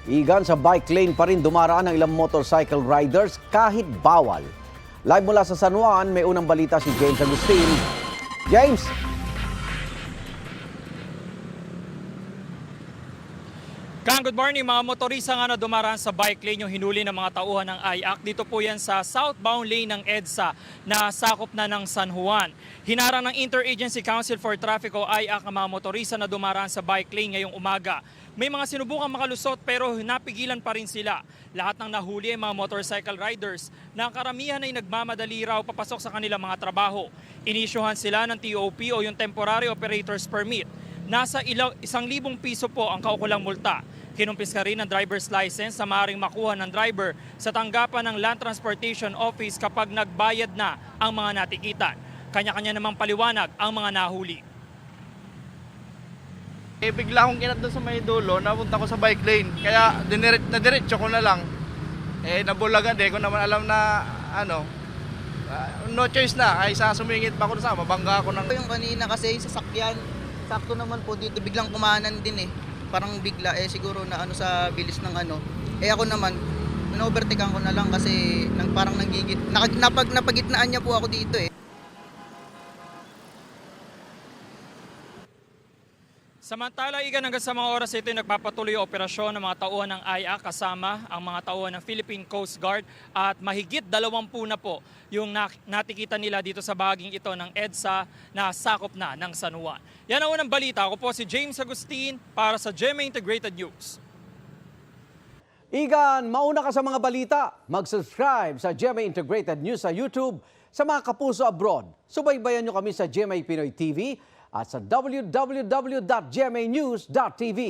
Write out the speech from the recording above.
Igan, sa bike lane pa rin dumaraan ang ilang motorcycle riders kahit bawal. Live mula sa San Juan, may unang balita si James Agustin. James! Good morning mga motorista nga na dumaraan sa bike lane yung hinuli ng mga tauhan ng IAC. Dito po yan sa southbound lane ng EDSA na sakop na ng San Juan. Hinarang ng Interagency Council for Traffic o IAC ang mga motorista na dumaraan sa bike lane ngayong umaga. May mga sinubukang makalusot pero napigilan pa rin sila. Lahat ng nahuli ay mga motorcycle riders na karamihan ay nagmamadali raw papasok sa kanilang mga trabaho. Inisyuhan sila ng TOP o yung Temporary Operator's Permit. Nasa 1,000 piso po ang kaukulang multa. Kinumpis ka rin ang driver's license sa maaaring makuha ng driver sa tanggapan ng Land Transportation Office kapag nagbayad na ang mga natikitan. Kanya-kanya namang paliwanag ang mga nahuli. Bigla akong kinat doon sa may dulo, napunta ko sa bike lane. Kaya diretso ko na lang. Nabulagan, di ko naman alam na no choice na. Kaysa sumingit pa ako sa mabangga ako ng... Yung kanina kasi yung sasakyan, sakto naman po dito, biglang kumanan din parang bigla siguro na sa bilis ng ako naman in-overtakean ko na lang kasi parang napagitnaan niya po ako dito Samantala, Igan, hanggang sa mga oras ito nagpapatuloy ang operasyon ng mga tauhan ng IAC kasama ang mga tauhan ng Philippine Coast Guard at mahigit 20 na po yung natikita nila dito sa bahaging ito ng EDSA na sakop na ng San Juan. Yan ang unang balita. Ako po si James Agustin para sa GMA Integrated News. Igan, mauna ka sa mga balita. Mag-subscribe sa GMA Integrated News sa YouTube. Sa mga kapuso abroad, subaybayan nyo kami sa GMA Pinoy TV at sa www.gmanews.tv.